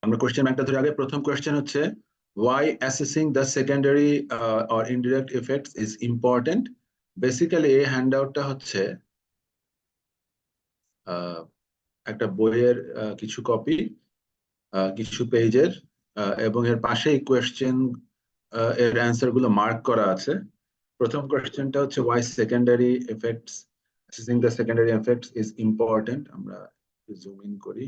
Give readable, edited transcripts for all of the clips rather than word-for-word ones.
আমরা কোশ্চেন একটা ধরে আগে প্রথম কোশ্চেন হচ্ছে why assessing the secondary or indirect effects is important. Basically এই হ্যান্ডআউটটা হচ্ছে একটা বইয়ের কিছু কপি, কিছু পেজের, এবং এর পাশেই কোয়েশ্চেন এর অ্যান্সার গুলো মার্ক করা আছে। প্রথম কোয়েশ্চেনটা হচ্ছে why secondary effects assessing the secondary effects is important. আমরা জুম ইন করি।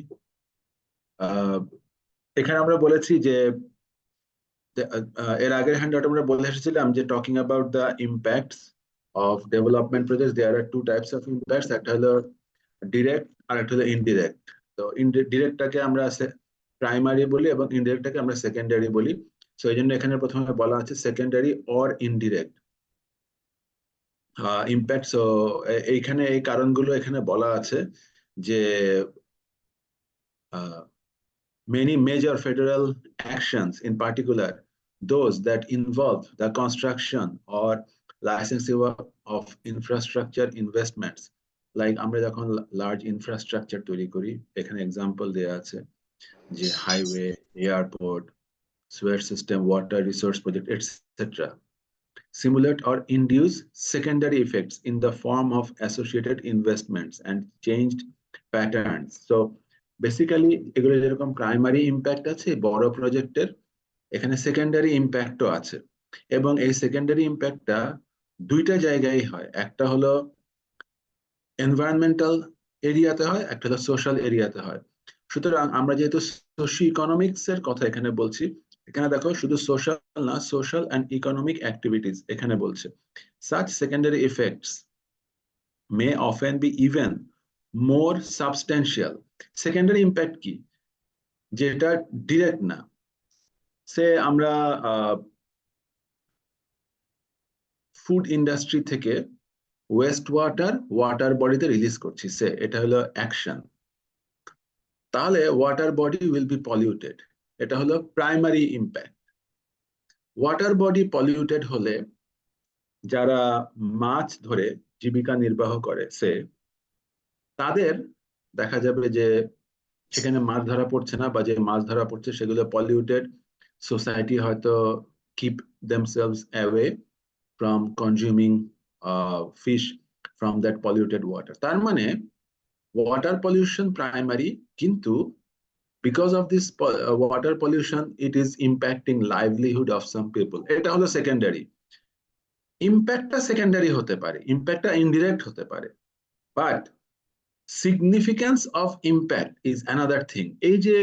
এখানে আমরা বলেছি যে এর আগের হ্যান্ডআউট আমরা বলে এসেছিলাম যে talking about the impacts of development projects, there are two types of impacts, একটা হলো ডিরেক্ট আর একটা হলো ইনডিরেক্ট। তো ডিরেক্টটাকে আমরা প্রাইমারি বলি এবং ইনডিরেক্টটাকে আমরা সেকেন্ডারি বলি। সো এই জন্য এখানে প্রথমে বলা আছে secondary or indirect impact. So এইখানে এই কারণগুলো এখানে বলা আছে যে many major federal actions, in particular those that involve the construction or licensing of infrastructure investments, like আমরা যখন large infrastructure তৈরি করি, এখানে এক্সাম্পল দেয়া আছে যে highway, airport, sewer system, water resource project, etc., simulate or induce secondary effects in the form of associated investments and changed patterns. So basically এগুলো যেরকম প্রাইমারি ইম্প্যাক্ট আছে বড় প্রজেক্টের, এখানে সেকেন্ডারি ইম্প্যাক্টও আছে। এবং এই সেকেন্ডারি ইম্প্যাক্টটা দুইটা জায়গায় হয়, একটা হলো এনভায়রনমেন্টাল এরিয়াতে হয়, একটা হলো সোশ্যাল এরিয়াতে হয়। সুতরাং আমরা যেহেতু সোশিও ইকোনমিক্স এর কথা এখানে বলছি, এখানে দেখো শুধু সোশ্যাল না, সোশ্যাল অ্যান্ড ইকোনমিক অ্যাক্টিভিটিস এখানে বলছে। such secondary effects may often be even more substantial. Secondary impact কি? যেটা ডিরেক্ট না, সে আমরা ফুড ইন্ডাস্ট্রি থেকে ওয়েস্ট ওয়াটার বডিতে রিলিজ করছি, সে এটা হলো অ্যাকশন, তাহলে water body will be polluted, এটা হলো primary impact. Water body polluted হলে যারা মাছ ধরে জীবিকা নির্বাহ করে সে, তাদের দেখা যাবে যে সেখানে মাছ ধরা পড়ছে না, বা যে মাছ ধরা পড়ছে সেগুলো পলিউটেড। সোসাইটি হয়তো keep themselves away from consuming fish from that polluted water. তার মানে ওয়াটার পলিউশন প্রাইমারি, কিন্তু because of this water pollution it is impacting livelihood of some people, এটা হলো সেকেন্ডারি। ইম্প্যাক্টটা সেকেন্ডারি হতে পারে, ইম্প্যাক্টটা ইনডিরেক্ট হতে পারে, but significance of impact is another thing. এই যে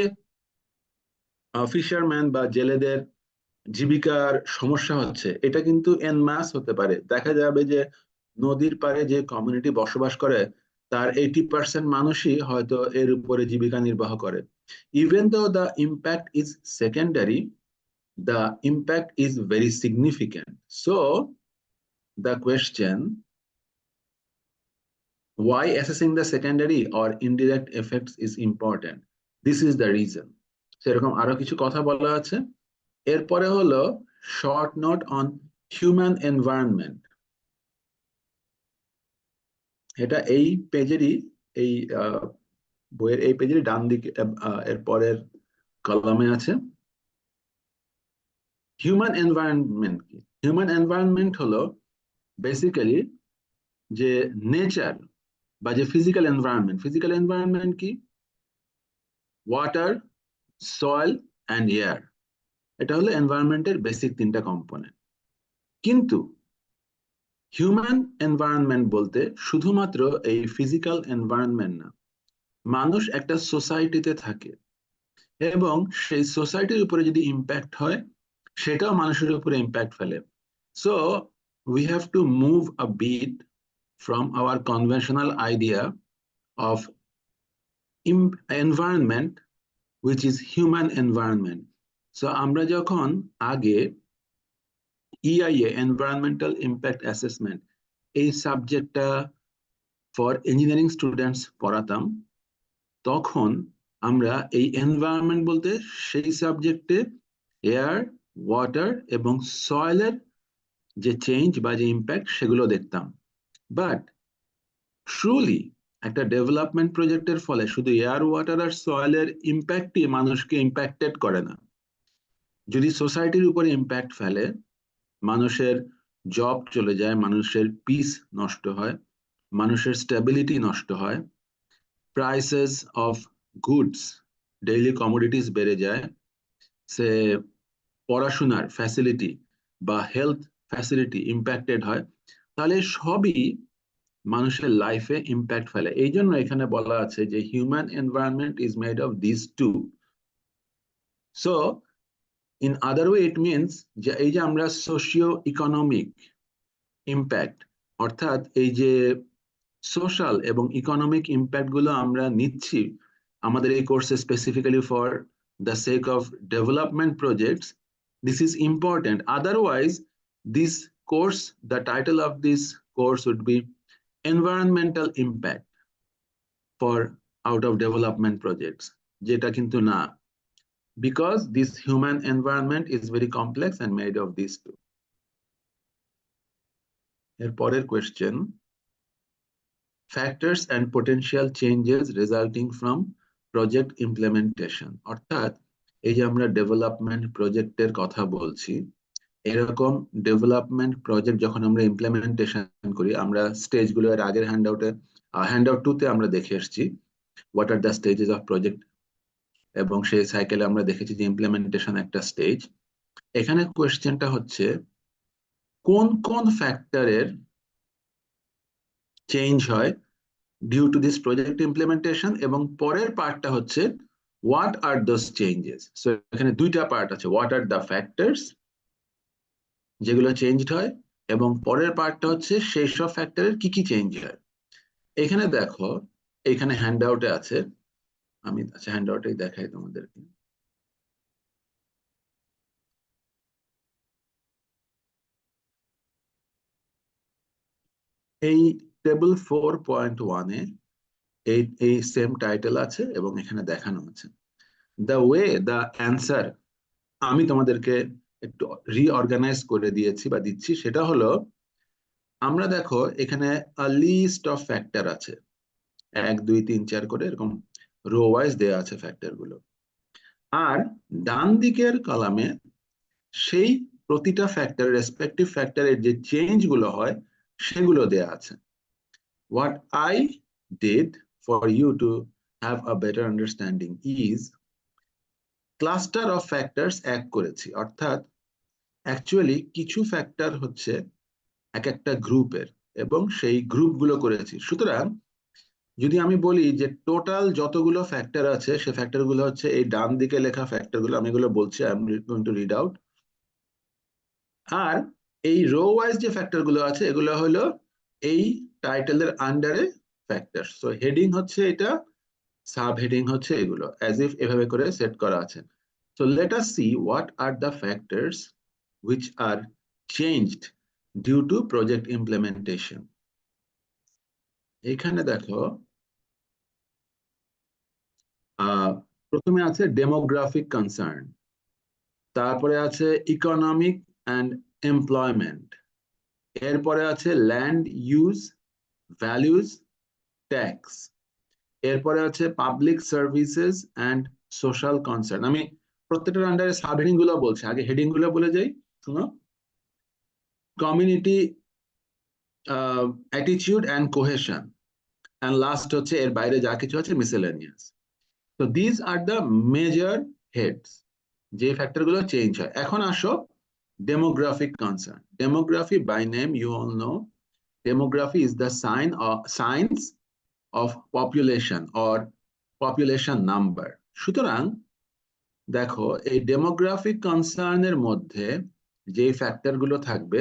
ফিশারম্যান বা জেলেদের জীবিকার সমস্যা হচ্ছে, এটা কিন্তু এন মাস হতে পারে। দেখা যাবে যে নদীর পাড়ে যে কমিউনিটি বসবাস করে তার 80% মানুষই হয়তো এর উপরে জীবিকা নির্বাহ করে। Even though the impact is secondary, the impact is very significant. So the question, why assessing the secondary or indirect effects is important, this is the reason. সেরকম আরো কিছু কথা বলা আছে। এরপরে হলো short note on human environment. এটা এই পেজেরই, এই বইয়ের এই পেজেরই ডান দিকে এর পরের কলামে আছে। হিউম্যান এনভায়রনমেন্ট কি? হিউম্যান এনভায়রনমেন্ট হলো বেসিক্যালি যে নেচার বা যে ফিজিক্যাল এনভায়রনমেন্ট। ফিজিক্যাল এনভায়রনমেন্ট কি? ওয়াটার, সয়েল অ্যান্ড এয়ার, এটা হলো এনভায়রনমেন্টের বেসিক তিনটা কম্পোনেন্ট। কিন্তু হিউম্যান এনভায়রনমেন্ট বলতে শুধুমাত্র এই ফিজিক্যাল এনভায়রনমেন্ট না, মানুষ একটা সোসাইটিতে থাকে এবং সেই সোসাইটির উপরে যদি ইম্প্যাক্ট হয় সেটাও মানুষের উপরে ইম্প্যাক্ট ফেলে। So we have to move a bit from our conventional idea of environment, which is human environment. So আমরা যখন আগে EIA, environmental impact assessment, এই সাবজেক্টটা ফর ইঞ্জিনিয়ারিং স্টুডেন্টস পড়াতাম, তখন আমরা এই এনভায়রনমেন্ট বলতে সেই সাবজেক্টে এয়ার, ওয়াটার এবং সয়েলের যে চেঞ্জ বা যে ইম্প্যাক্ট সেগুলো দেখতাম। বাট ট্রুলি একটা ডেভেলপমেন্ট প্রজেক্টের ফলে শুধু এয়ার ওয়াটার আর সয়েলের ইম্প্যাক্টই মানুষকে ইম্প্যাক্টেড করে না। যদি সোসাইটির উপরে ইম্প্যাক্ট ফেলে, মানুষের জব চলে যায়, মানুষের পিস নষ্ট হয়, মানুষের স্টেবিলিটি নষ্ট হয়, prices of goods, daily commodities বেড়ে যায়, সে পড়াশোনার ফ্যাসিলিটি বা হেলথ ফ্যাসিলিটি ইম্প্যাক্টেড হয়, তাহলে সবই মানুষের লাইফে ইম্প্যাক্ট ফেলে। এই জন্য এখানে বলা আছে যে human environment is made of this two. So in other way it means যে এই যে আমরা সোশিও ইকোনমিক ইম্প্যাক্ট, অর্থাৎ এই যে সোশ্যাল এবং ইকোনমিক ইম্প্যাক্ট গুলো আমরা নিচ্ছি আমাদের এই কোর্সে specifically for the sake of development projects, this is important. Otherwise this course, the title of this course would be environmental impact for out of development projects, যেটা কিন্তু না, because this human environment is very complex and made of these two. এর পরের question, factors and potential changes resulting from project implementation, অর্থাৎ এই যে আমরা development প্রজেক্টের কথা বলছি, এরকম ডেভেলপমেন্ট প্রজেক্ট যখন আমরা ইমপ্লিমেন্টেশন করি, আমরা স্টেজগুলো এর আগের হ্যান্ডআউট 2 তে আমরা দেখে এসেছি what are the stages of project, এবং সেই সাইকেলে আমরা দেখেছি যে ইমপ্লিমেন্টেশন একটা স্টেজ। এখানে কোয়েশ্চেনটা হচ্ছে কোন কোন ফ্যাক্টরের চেঞ্জ হয় due to this project implementation, এবং পরের পার্টটা হচ্ছে what are those changes. So এখানে দুইটা পার্ট আছে, হোয়াট আর দ্য ফ্যাক্টরস যেগুলো চেঞ্জড হয়, এবং পরের পার্টটা হচ্ছে সেই সব ফ্যাক্টরের কি কি চেঞ্জ হয়। এখানে দেখো, এখানে হ্যান্ডআউটে আছে, আমি আচ্ছা হ্যান্ডআউটেই দেখাই তোমাদেরকে। এই টেবল 4.1-এ এই এই সেম টাইটেল আছে এবং এখানে দেখানো আছে দ্য ওয়ে দ্য অ্যান্সার। আমি তোমাদেরকে একটু রিঅর্গানাইজ করে দিয়েছি বা দিচ্ছি, সেটা হলো আমরা দেখো এখানে লিস্ট অফ ফ্যাক্টর আছে, 1 2 3 4 করে এরকম রো ওয়াইজ দেয়া আছে ফ্যাক্টর গুলো, আর ডান দিকের কলামে সেই প্রতিটা ফ্যাক্টর রেসপেক্টিভ ফ্যাক্টরের যে চেঞ্জ গুলো হয় সেগুলো দেয়া আছে। What I did for you to have a better understanding is cluster of factors এক করেছি, অর্থাৎ অ্যাকচুয়ালি কিছু ফ্যাক্টর হচ্ছে এক একটা গ্রুপের এবং সেই গ্রুপগুলো করেছি। সুতরাং যদি আমি বলি যে টোটাল যতগুলো ফ্যাক্টর আছে সে ফ্যাক্টরগুলো হচ্ছে এই ডান দিকে লেখা ফ্যাক্টরগুলো, আমি এগুলো বলছি, I'm going to read out. আর এই রো ওয়াইজ যে ফ্যাক্টরগুলো আছে এগুলো হলো এই টাইটেলের আন্ডারে ফ্যাক্টর। সো হেডিং হচ্ছে এটা, সাব হেডিং হচ্ছে এগুলো, অ্যাজ ইফ এভাবে করে সেট করা আছে। So let us see what are the factors which are changed due to project implementation. এখানে দেখো প্রথমে আছে ডেমোগ্রাফিক কনসার্ন, তারপরে আছে ইকোনমিক অ্যান্ড এমপ্লয়মেন্ট, এরপরে আছে ল্যান্ড ইউজ ভ্যালুজ ট্যাক্স, এরপরে আছে public services and social concern. আমি প্রত্যেকটার আন্ডারে সাব হেডিং গুলো বলছি, আগে হেডিং গুলো বলে যাই, শুনো। Community attitude and cohesion, and last হচ্ছে এর বাইরে যা কিছু আছে মিসেলেনিয়াস। তো this are the major heads যে ফ্যাক্টর গুলো চেঞ্জ হয়। এখন আসো demographic concern. Demography by name you all know, demography is the science of population or population number. সুতরাং দেখো এই ডেমোগ্রাফিক কনসার্নের মধ্যে যে ফ্যাক্টর গুলো থাকবে,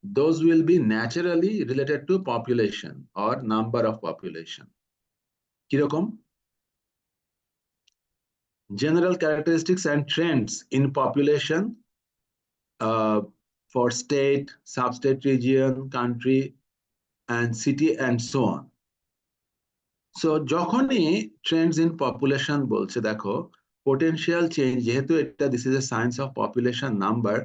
those will be naturally related to population or number of population. কিরকম? General characteristics and trends in population for state, sub-state, region, country and city and so on. So যখনই Trends in population বলছে, দেখো potential change, যেহেতু এটা this is a science of population number,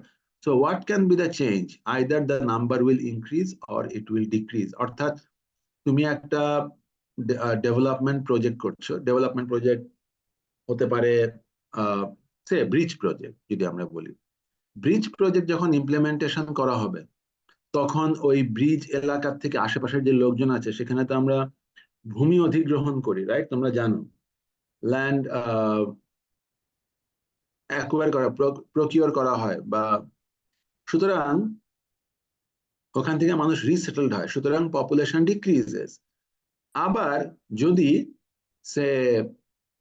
so what can be the change, either the number will increase or it will decrease. অর্থাৎ তুমি একটা development project করছো, development project হতে পারে সে ব্রিজ প্রজেক্ট যদি আমরা বলি, ব্রিজ প্রজেক্ট যখন ইমপ্লিমেন্টেশন করা হবে তখন ওই ব্রিজ এলাকার থেকে আশেপাশের যে লোকজন আছে সেখানে তো আমরা ভূমি অধিগ্রহণ করি, রাইট? তোমরা জানো ল্যান্ড অ্যাকোয়ার করা, প্রকিওর করা হয়, বা সুতরাং ওখান থেকে মানুষ রিসেটেলড হয়, সুতরাং পপুলেশন ডিক্রিজেস। আবার যদি সে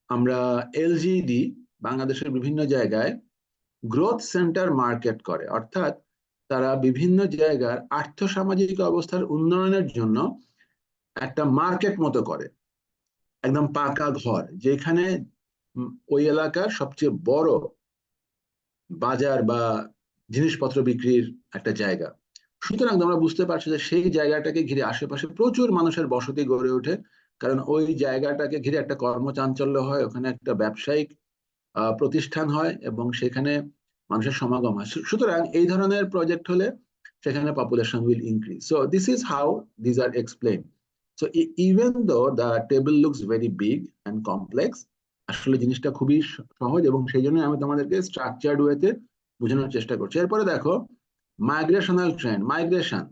আমরা এলজিডি বাংলাদেশের বিভিন্ন জায়গায় গ্রোথ সেন্টার মার্কেট করে, অর্থাৎ তারা বিভিন্ন জায়গার আর্থসামাজিক অবস্থার উন্নয়নের জন্য একটা মার্কেট মতো করে, একদম পাকা ঘর, যেখানে ওই এলাকার সবচেয়ে বড় বাজার বা জিনিসপত্র বিক্রির একটা জায়গা। সুতরাং তোমরা বুঝতে পারছো যে সেই জায়গাটাকে ঘিরে আশেপাশে প্রচুর মানুষের বসতি গড়ে ওঠে, কারণ ওই জায়গাটাকে ঘিরে একটা কর্মচাঞ্চল্য হয়, ওখানে একটা ব্যবসায়িক প্রতিষ্ঠান হয় এবং সেখানে মানুষের সমাগম হয়। সুতরাং এই ধরনের প্রজেক্ট হলে সেখানে population will increase. So this is how this are explain. So even though the table looks very big and complex, আসলে জিনিসটা খুবই সহজ, এবং সেই জন্য আমি তোমাদেরকে স্ট্রাকচার্ড ওয়েতে বোঝানোর চেষ্টা করছি। এরপরে দেখো migrational trend. Migration,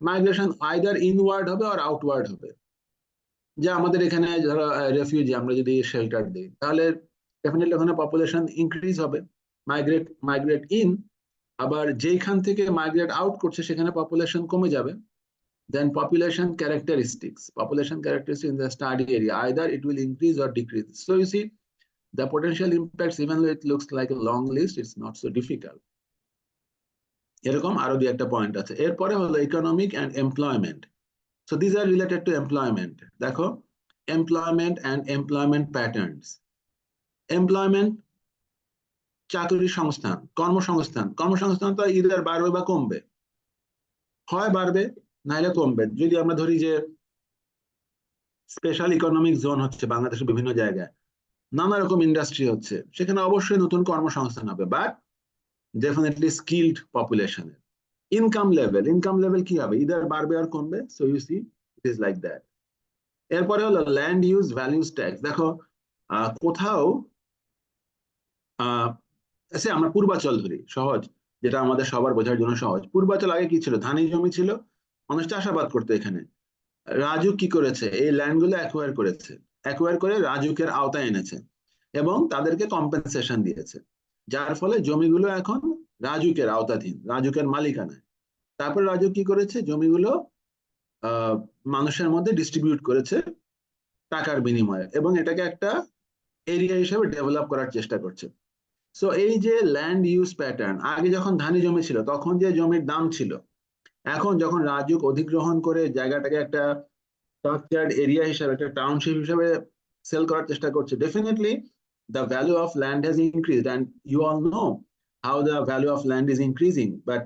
migration either inward হবে আর আউটওয়ার্ড হবে। যে আমাদের এখানে ধরো রেফিউজি, আমরা যদি শেল্টার দিই তাহলে ডেফিনেটলি ওখানে পপুলেশন ইনক্রিজ হবে, মাইগ্রেট মাইগ্রেট ইন। আবার যেখান থেকে মাইগ্রেট আউট করছে সেখানে পপুলেশন কমে যাবে। দেন population characteristics in the study area, either it will increase or decrease. So you see the potential impacts, even though it looks like a long list, it's not so difficult. এরকম আরো দুই একটা point আছে। এরপরে হলো economic and employment. So this are related to employment. দেখো employment and employment patterns. Employment, চাকরি সংস্থান, কর্মসংস্থান। কর্মসংস্থান তো ইদার বাড়বে বা কমবে, হয় বাড়বে নাহলে কমবে। যদি আমরা ধরি যে স্পেশাল ইকোনমিক জোন হচ্ছে বাংলাদেশের বিভিন্ন জায়গায়, নানা রকম ইন্ডাস্ট্রি হচ্ছে, সেখানে অবশ্যই নতুন কর্মসংস্থান হবে, বাট ডেফিনেটলি স্কিলড পপুলেশনের। ইনকাম লেভেল কি হবে, ইদার বাড়বে আর কমবে। So you see it is like that. এরপরে হলো ল্যান্ড ইউজ ভ্যালিউজ ট্যাক্স। দেখো কোথাও আমরা পূর্বাচল ধরি, সহজ, যেটা আমাদের সবার বোঝার জন্য সহজ। পূর্বাচল আগে কি ছিল, ধানি জমি ছিল, মানুষ চাষাবাদ করতো এখানে। রাজুক কি করেছে, এই ল্যান্ডগুলো অ্যাকোয়ার করেছে, অ্যাকোয়ার করে রাজুকের আওতায় এনেছে এবং তাদেরকে কম্পেনসেশন দিয়েছে, যার ফলে জমিগুলো এখন রাজুকের আওতাধীন, রাজুকের মালিকানায়। তারপর রাজুক কি করেছে, জমিগুলো মানুষের মধ্যে ডিস্ট্রিবিউট করেছে টাকার বিনিময়ে, এবং এটাকে একটা এরিয়া হিসেবে ডেভেলপ করার চেষ্টা করছে। সো এই যে ল্যান্ড ইউজ প্যাটার্ন, আগে যখন ধানি জমি ছিল তখন যে জমির দাম ছিল, এখন যখন রাজুক অধিগ্রহণ করে জায়গাটাকে একটা স্ট্রাকচার্ড এরিয়া হিসেবে, একটা টাউনশিপ হিসেবে সেল করার চেষ্টা করছে, definitely the value of land has increased, and you all know how the value of land is increasing. But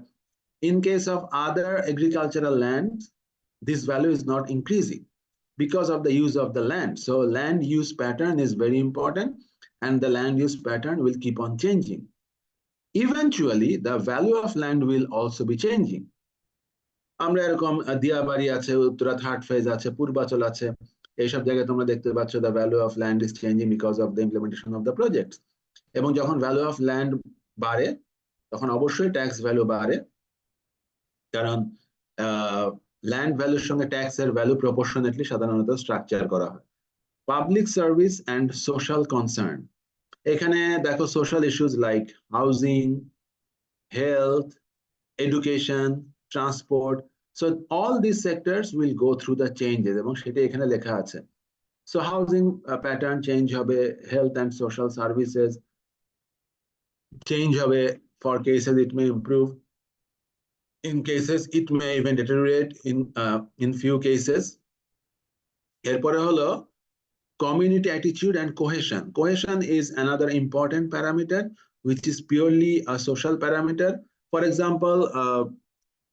in case of other agricultural land, this value is not increasing because of the use of the land. So land use pattern is very important, and the land use pattern will keep on changing. Eventually the value of land will also be changing. আমরা এরকম দিয়াবাড়ি আছে, Uttara third phase আছে, পূর্বাচল আছে, এইসব জায়গায় তোমরা দেখতে পাচ্ছ the value of land is changing because of the implementation of the project. এবং যখন ভ্যালু অফ ল্যান্ড বাড়ে তখন অবশ্যই ট্যাক্স ভ্যালু বাড়ে, কারণ ল্যান্ড ভ্যালুর সঙ্গে ট্যাক্সের ভ্যালু প্রপোর্শনেটলি সাধারণত স্ট্রাকচার করা হয়। Public service and social concern. এখানে দেখো social issues like housing, health, education, transport. So all these sectors will go through the changes, এবং সেটা এখানে লেখা আছে। So housing pattern change হবে, health and social services change হবে, for cases it may improve, in cases it may even deteriorate in few cases. এরপরে হলো community attitude and cohesion. Cohesion is another important parameter which is purely a social parameter. For example,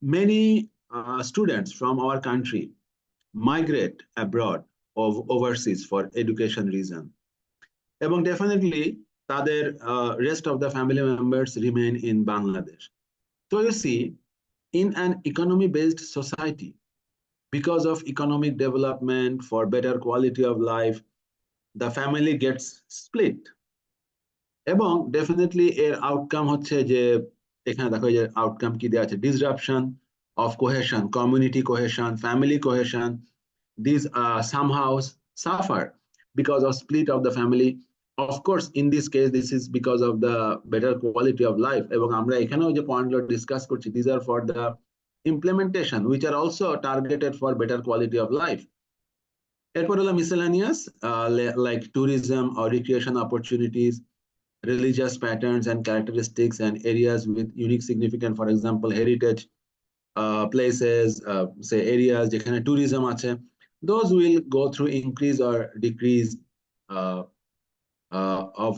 many students from our country migrate abroad of overseas for education reason, এবং definitely তাদের rest of the family members remain in Bangladesh. So you see, in an economy based society, because of economic development, for better quality of life, the family gets split. এবং definitely এর outcome হচ্ছে যে এখানে দেখো যে outcome কি দেওয়া আছে, disruption of cohesion, community cohesion, family cohesion, these somehow suffer because of split of the family. Of course, in this case, this is because of the better quality of life. এবং আমরা এখানেও যে পয়েন্টগুলো discuss করছি, these are for the implementation, which are also targeted for better quality of life. এরপর হলো miscellaneous, like tourism or recreation opportunities, religious patterns and characteristics, and areas with unique significance, for example, heritage places, say areas যেখানে tourism আছে, those will go through increase or decrease uh,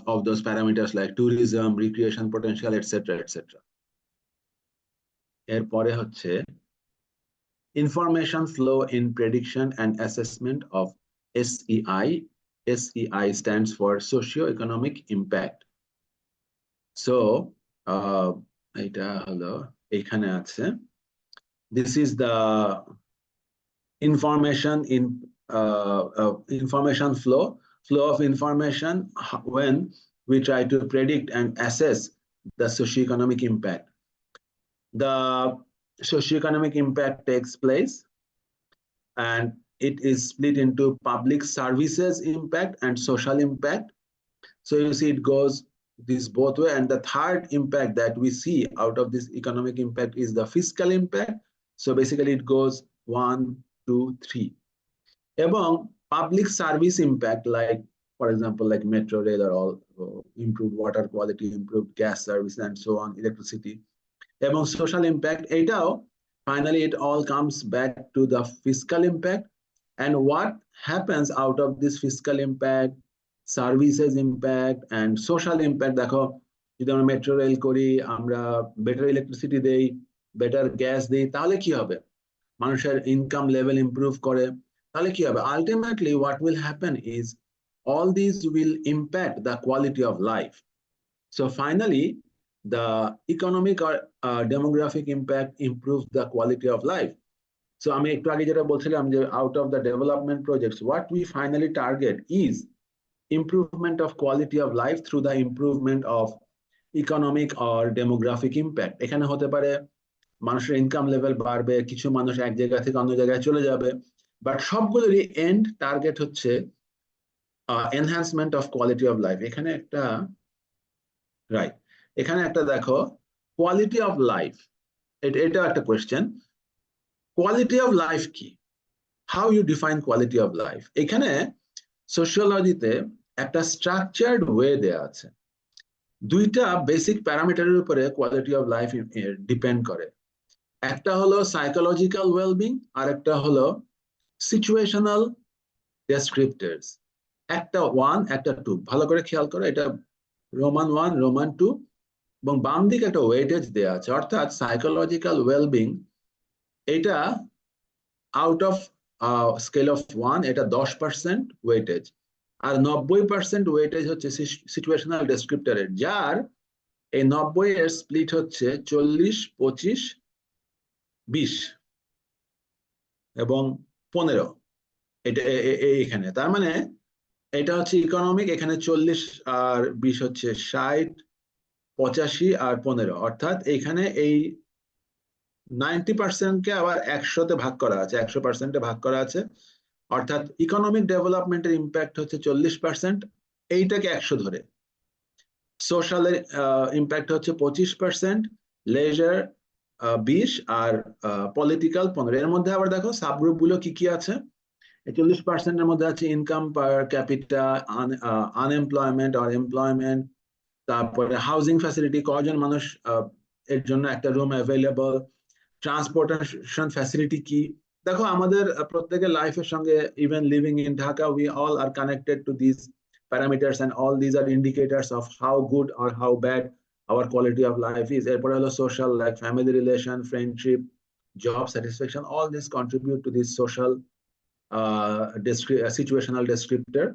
of those parameters like tourism, recreation potential, etc., etc. এরপরে হচ্ছে information flow in prediction and assessment of SEI. SEI stands for socio-economic impact. So এটা হলো এখানে আছে, this is the information in information flow of information when we try to predict and assess the socioeconomic impact. The socioeconomic impact takes place and it is split into public services impact and social impact. So you see it goes this both way. And the third impact that we see out of this economic impact is the fiscal impact. So basically it goes 1, 2, 3. এবং public service impact, like for example like metro rail or all, improved water quality, improved gas service and so on, electricity. এবং social impact, এটাও finally it all comes back to the fiscal impact. And what happens out of this fiscal impact, services impact and social impact, দেখো যদি আমরা metro rail করি, আমরা better electricity দেই, better gas দেই, তাহলে কি হবে? মানুষের ইনকাম লেভেল ইমপ্রুভ করে, তাহলে কি হবে? Ultimately what will happen is all these will impact the quality of life. So finally, the economic or demographic impact improves the quality of life. So আমি একটু আগে যেটা বলছিলাম যে out of the development projects, what we finally target is improvement of quality of life through the improvement of economic or demographic impact. এখানে হতে পারে মানুষের ইনকাম লেভেল বাড়বে, কিছু মানুষ এক জায়গা থেকে অন্য জায়গায় চলে যাবে, বাট সবগুলোরই এন্ড টার্গেট হচ্ছে enhancement of quality of life. এখানে একটা রাইট, এখানে একটা দেখো কোয়ালিটি অফ লাইফ, এটা একটা কোয়েশ্চেন। কোয়ালিটি অফ লাইফ কি? How you define quality of life? এখানে সোশিওলজিতে একটা স্ট্রাকচার্ড ওয়ে দেয়া আছে। দুইটা বেসিক প্যারামিটারের উপরে কোয়ালিটি অফ লাইফ ডিপেন্ড করে। একটা হলো সাইকোলজিক্যাল ওয়েলবিং আর একটা হলো সিচুয়েশনাল ডেসক্রিপ্টরস। একটা 1 একটা 2, ভালো করে খেয়াল করো, এটা রোমান 1 রোমান 2 এবং বাম দিকে একটা ওয়েটেজ দেওয়া আছে। অর্থাৎ সাইকোলজিক্যাল ওয়েলবিং এটা আউট অফ স্কেল অফ 1 এটা 10% ওয়েটেজ, আর 90% ওয়েটেজ হচ্ছে সিচুয়েশনাল ডেসক্রিপ্টরের, যার এই 90 এর স্প্লিট হচ্ছে 40, 25, 20 এবং 15। এটা এখানে তার মানে এটা হচ্ছে ইকোনমিক, এখানে 40 আর 20 হচ্ছে 60, 85 আর 15। অর্থাৎ এখানে এই 90% কে আবার 100-তে ভাগ করা আছে, 100%-এ ভাগ করা আছে। অর্থাৎ ইকোনমিক ডেভেলপমেন্টের ইম্প্যাক্ট হচ্ছে 40%, এইটাকে 100 ধরে। সোশ্যালের ইম্প্যাক্ট হচ্ছে 25%, লেজার 20 আর পলিটিক্যাল 15। এর মধ্যে আবার দেখো সাবগ্রুপ গুলো কি কি আছে। 40%-এর মধ্যে আছে ইনকাম পার ক্যাপিটা, আনএমপ্লয়মেন্ট আর এমপ্লয়মেন্ট, তারপরে হাউজিং ফ্যাসিলিটি, কজন মানুষ এর জন্য একটা রুম অ্যাভেলেবল, ট্রান্সপোর্টেশন ফ্যাসিলিটি কি। দেখো আমাদের প্রত্যেকের লাইফের সঙ্গে, even living in Dhaka, we all are connected to this parameters and all this are indicators of how good or how bad our quality of life is. এরপরে হলো social, like family relation, friendship, job satisfaction, all this contribute to this social situational descriptor.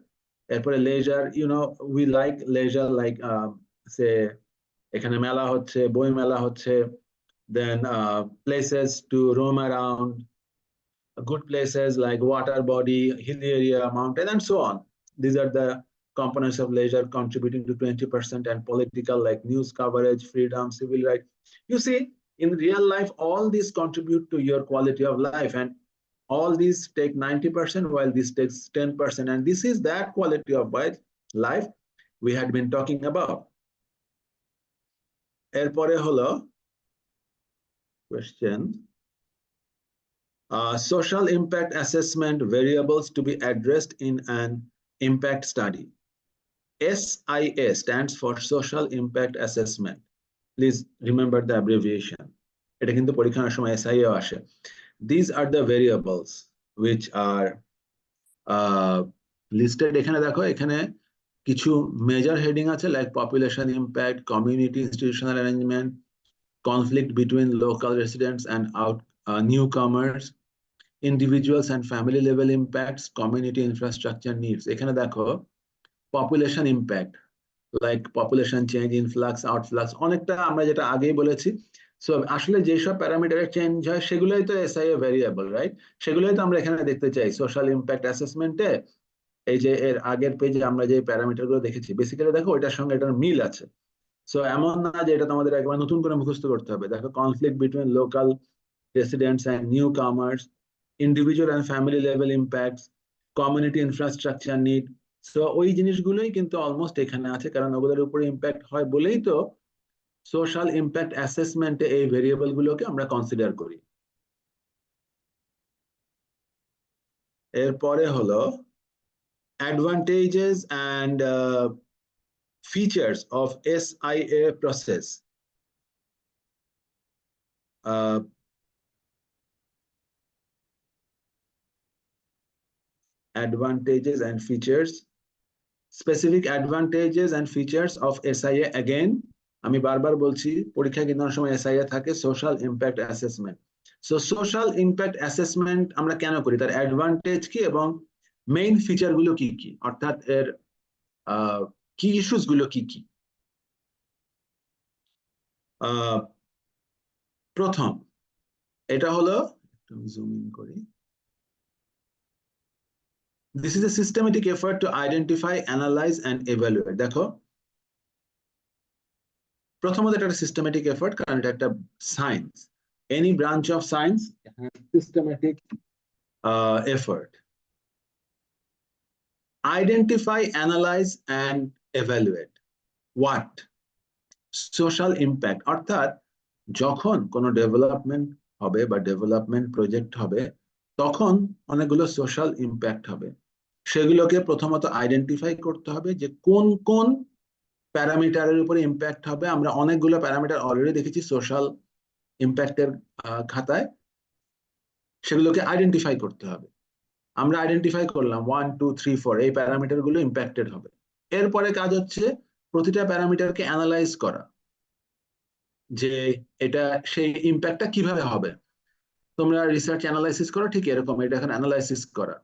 এরপরে leisure, you know, we like leisure, like say এখানে মেলা হচ্ছে, বই মেলা হচ্ছে, then places to roam around, good places like water body, hilly area, mountain, and so on. These are the components of leisure contributing to 20%, and political like news coverage, freedom, civil rights. You see, in real life, all these contribute to your quality of life, and all these take 90%, while this takes 10%. And this is that quality of life we had been talking about. এরপরে হলো question. Social impact assessment variables to be addressed in an impact study. SIA stands for Social Impact Assessment. Please remember the abbreviation. এটা কিন্তু পরীক্ষার সময় SIA আসে. These are the variables which are listed. এখানে দেখো, এখানে কিছু মেজর হেডিং আছে like population impact, community institutional arrangement, conflict between local residents and newcomers, individuals and family level impacts, community infrastructure needs. এখানে দেখো population impact like population change, influx, outflux, অনেকটা আমরা যেটা আগেই বলেছি। সো আসলে যেসব প্যারামিটারের চেঞ্জ হয় সেগুলোই তো এসআইএ ভেরিয়েবল, রাইট? সেগুলোই তো আমরা এখানে দেখতে চাই সোশ্যাল ইম্প্যাক্ট অ্যাসেসমেন্টে। এই যে এর আগের পেজে আমরা যে প্যারামিটার গুলো দেখেছি, বেসিক্যালি দেখো ওইটার সঙ্গে এটার মিল আছে। সো এমন না যে এটা তোমাদের একবার নতুন করে মুখস্থ করতে হবে। দেখো, conflict between local residents and newcomers, individual and family level impacts, community infrastructure need. So ওই জিনিসগুলোই কিন্তু অলমোস্ট এখানে আছে, কারণ ওগুলোর উপরে ইম্প্যাক্ট হয় বলেই তো সোশ্যাল ইম্প্যাক্ট অ্যাসেসমেন্টে এই ভেরিয়েবল গুলোকে আমরা কনসিডার করি। এরপরে হলো advantages and features of SIA process. Advantages and features, specific advantages and features of SIA. Again, আমি বারবার বলছি, পরীক্ষায় কিন্তু অনেক সময় SIA থাকে social impact assessment. So social impact assessment আমরা কেন করি, তার অ্যাডভান্টেজ কি এবং মেইন ফিচার গুলো কি কি, অর্থাৎ এর কি ইস্যুস গুলো কি কি। প্রথম, এটা হলো, জুম ইন করি। This is a systematic effort to identify, analyze and evaluate. দেখো, প্রথমত এটা একটা সিস্টেমেটিক এফর্ট, কারণ এটা একটা science. Any branch of science systematic effort. Identify, analyse and evaluate what social impact, অর্থাৎ যখন কোনো ডেভেলপমেন্ট হবে বা ডেভেলপমেন্ট প্রজেক্ট হবে, তখন অনেকগুলো সোশ্যাল ইম্প্যাক্ট হবে। সেগুলোকে প্রথমত আইডেন্টিফাই করতে হবে যে কোন কোন প্যারামিটারের উপরে ইম্প্যাক্ট হবে। আমরা অনেকগুলো প্যারামিটার অলরেডি দেখেছি সোশ্যাল ইম্প্যাক্টের খাতায়, সেগুলোকে আইডেন্টিফাই করতে হবে। আমরা আইডেন্টিফাই করলাম 1 2 3 4 এই প্যারামিটার গুলো ইম্প্যাক্টেড হবে। এরপরে কাজ হচ্ছে প্রতিটা প্যারামিটারকে অ্যানালাইজ করা, যে এটা সেই ইম্প্যাক্টটা কিভাবে হবে। তোমরা রিসার্চ অ্যানালাইসিস করো, ঠিক এরকম এটা এখন অ্যানালাইসিস করা।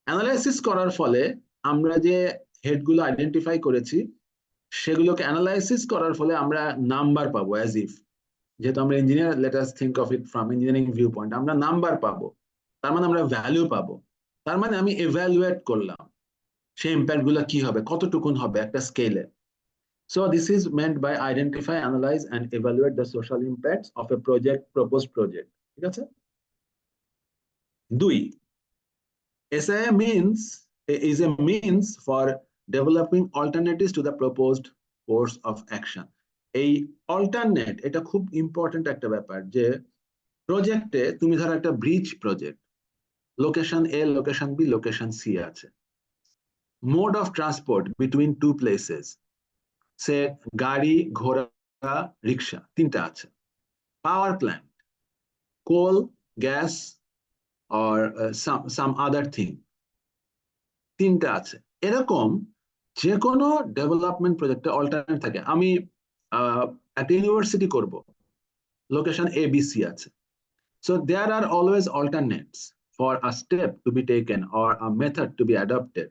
অ্যানালাইসিস করার ফলে আমরা যে হেডগুলো আইডেন্টিফাই করেছি সেগুলোকে অ্যানালাইসিস করার ফলে আমরা নাম্বার পাবো। অ্যাজ ইফ, যেহেতু আমরা engineer, let us think of it from engineering view point, আমরা নাম্বার পাবো, তার মানে আমরা ভ্যালু পাবো। তার মানে আমি এভালুয়েট করলাম সেই ইম্প্যাক্ট গুলো কি হবে, কতটুকুন হবে একটা স্কেলে। So this is meant by identify, analyze and evaluate the social impacts of a project, proposed project. ঠিক আছে? 2, SIA is a means for developing alternatives to the proposed course of action. এই alternate, এটা খুব important একটা ব্যাপার, যে প্রজেক্টে তুমি ধরো একটা bridge project, location A, location B, location C আছে, mode of transport between two places, say গাড়ি, ঘোড়া, রিক্সা, তিনটা আছে, power plant, coal, gas or some other thing, তিনটা আছে। এরকম যে কোনো ডেভেলপমেন্ট প্রজেক্টে অল্টারনেট থাকে। আমি একটা ইউনিভার্সিটি করব, লোকেশন এ বি সি আছে। So there are always alternates for a step to be taken or a method to be adopted.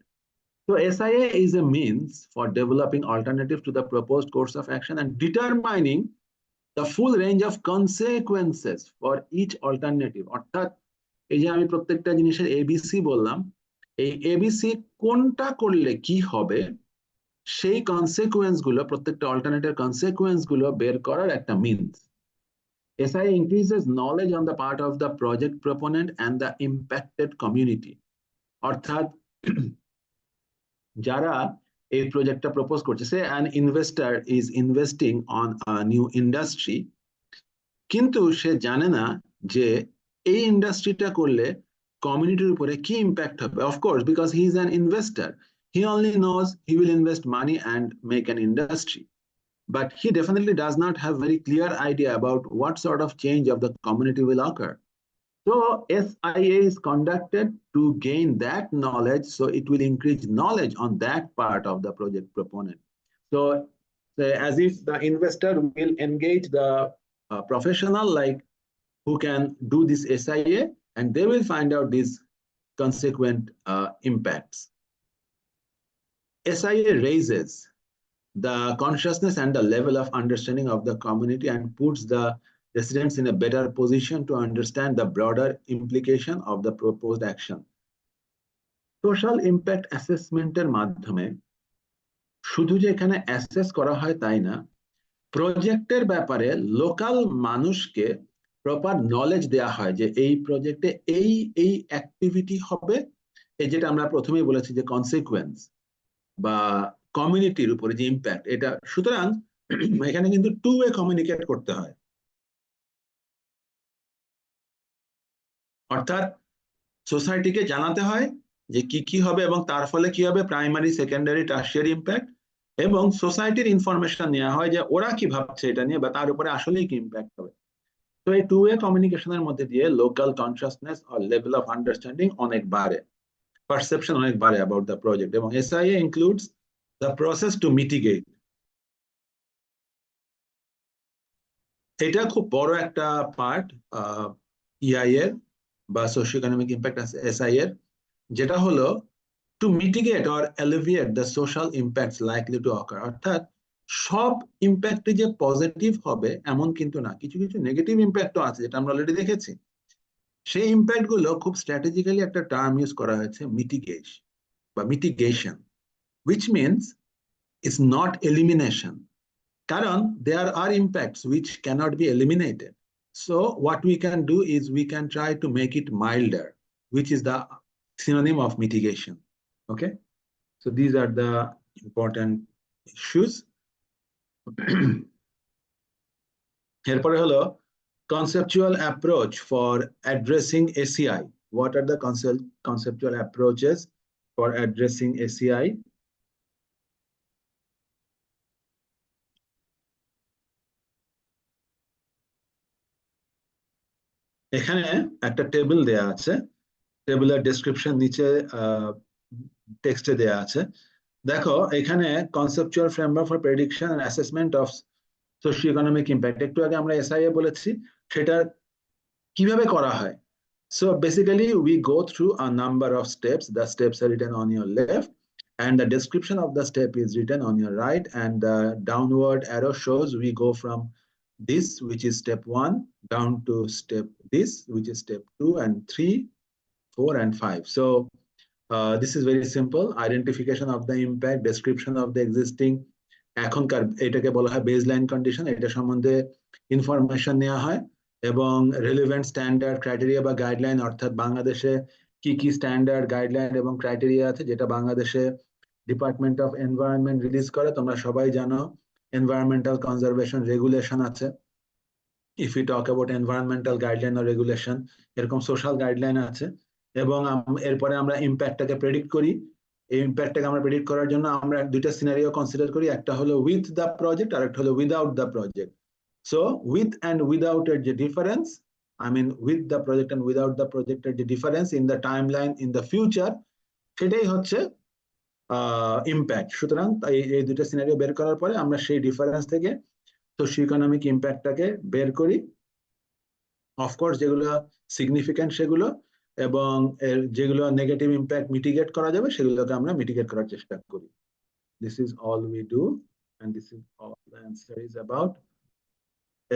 So SIA is a means for developing alternatives to the proposed course of action and determining the full range of consequences for each alternative. অর্থাৎ এই যে আমি প্রত্যেকটা জিনিসের ABC বললাম, এই ABC কোনটা করলে কি হবে সেই কনসিকুয়েন্স গুলো, প্রত্যেকটা অল্টারনেটিভ কনসিকুয়েন্স গুলো বের করার একটা means. SIA increases knowledge on the part of the project proponent and the impacted community. অর্থাৎ যারা এই প্রজেক্টটা প্রপোজ করছে, সে an investor is investing on a new industry, কিন্তু সে জানে না যে এই ইন্ডাস্ট্রিটা করলে কমিউনিটির উপরে কি ইম্প্যাক্ট হবে। Of course, because he is an investor, he only nose he will invest money and make an industry, but he definitely does not have very clear idea about what sort of change of the community will occur. So SIA is conducted to gain that knowledge, so it will increase knowledge on that part of the project proponent. So as if the investor will engage the professional like who can do this SIA, and they will find out these consequent impacts. SIA raises the consciousness and the level of understanding of the community and puts the residents in a better position to understand the broader implication of the proposed action. Social impact assessment এর মাধ্যমে শুধু যে এখানে assess করা হয় তাই না, প্রজেক্টের ব্যাপারে লোকাল মানুষকে প্রপার নলেজ দেওয়া হয় যে এই প্রজেক্টে এই এই অ্যাক্টিভিটি হবে, এই যেটা আমরা প্রথমেই বলেছি যে কনসিকুয়েন্স বা কমিউনিটির উপরে যে ইম্প্যাক্ট এটা। সুতরাং এখানে কিন্তু টু ওয়ে কমিউনিকেট করতে হয়, অর্থাৎ সোসাইটিকে জানাতে হয় যে কি কি হবে এবং তার ফলে কি হবে, প্রাইমারি সেকেন্ডারি টার্সিয়ারি ইম্প্যাক্ট, এবং সোসাইটির ইনফরমেশন নেওয়া হয় যে ওরা কি ভাবছে এটা নিয়ে বা তার উপরে আসলেই কি ইম্প্যাক্ট হবে। তো এই টু ওয়ে কমিউনিকেশনের মধ্যে দিয়ে লোকাল কনসিয়াসনেস আর লেভেল অফ আন্ডারস্ট্যান্ডিং অনেক বাড়ে, পারসেপশন অনেক বাড়ে অ্যাবাউট দ্য প্রজেক্ট। এবং SIA includes the process to mitigate. এটা খুব বড় একটা পার্ট EI এর বা সোশিও ইকোনমিক ইম্প্যাক্ট SI এর, যেটা হলো two mitigate or alleviate the social impacts likely to অকার। অর্থাৎ সব ইম্প্যাক্টই যে পজিটিভ হবে এমন কিন্তু না, কিছু কিছু নেগেটিভ ইম্প্যাক্টও আছে যেটা আমরা অলরেডি দেখেছি। সেই ইম্প্যাক্ট গুলো খুব স্ট্র্যাটেজিক্যালি একটা টার্ম ইউজ করা হয়েছে, মিটিগেশন বা mitigation, which means it's not elimination, কারণ there are impacts which cannot be eliminated. So what we can do is we can try to make it milder, which is the synonym of mitigation. Okay, so these are the important issues. এরপরে হলো conceptual approach for addressing ACI. What are the conceptual approaches for addressing ACI? এখানে একটা table দেয়া আছে, টেবিলের description নিচে টেক্সটে দেয়া আছে। দেখো এখানে conceptual framework for prediction and assessment of socio economic impact, একটু আগে আমরা SIA বলেছি, সেটা কিভাবে করা হয়। So basically we go through a number of steps. The steps are written on your left and the description of the step is written on your right, and the downward arrow shows we go from this, which is step 1, down to step this, which is step 2 and 3, 4 and 5. So this is very simple: identification of the impact, description of the existing, এখনকার এটাকে বলা হয় baseline condition, এটা সম্বন্ধে information নেওয়া হয়, এবং relevant standard criteria বা গাইডলাইন, অর্থাৎ বাংলাদেশে কি কি স্ট্যান্ডার্ড গাইডলাইন এবং ক্রাইটেরিয়া আছে যেটা বাংলাদেশে ডিপার্টমেন্ট অফ এনভায়রনমেন্ট রিলিজ করে। তোমরা সবাই জানো এনভায়রনমেন্টাল কনজারভেশন রেগুলেশন আছে, if you talk about environmental guideline or regulation, এরকম সোশ্যাল গাইডলাইন আছে। এবং এরপরে আমরা ইম্প্যাক্টটাকে প্রেডিক্ট করি। এই ইম্প্যাক্টটাকে আমরা প্রেডিক্ট করার জন্য আমরা দুইটা সিনারিও কনসিডার করি, একটা হলো উইথ দ্য প্রজেক্ট আর একটা হলো without the project. So with and without এর যে difference, I mean with the project and without the প্রজেক্টের যে difference in the timeline in the future, সেটাই হচ্ছে ইম্প্যাক্ট। সুতরাং এই দুটো সিনারিও বের করার পরে আমরা সেই ডিফারেন্স থেকে সোশিও ইকোনমিক ইম্প্যাক্টটাকে বের করি, অফকোর্স যেগুলো সিগনিফিক্যান্ট সেগুলো, এবং যেগুলো নেগেটিভ ইম্প্যাক্ট মিটিগেট করা যাবে সেগুলোকে আমরা মিটিগেট করার চেষ্টা করি। This is all we do and this is all the answer is about.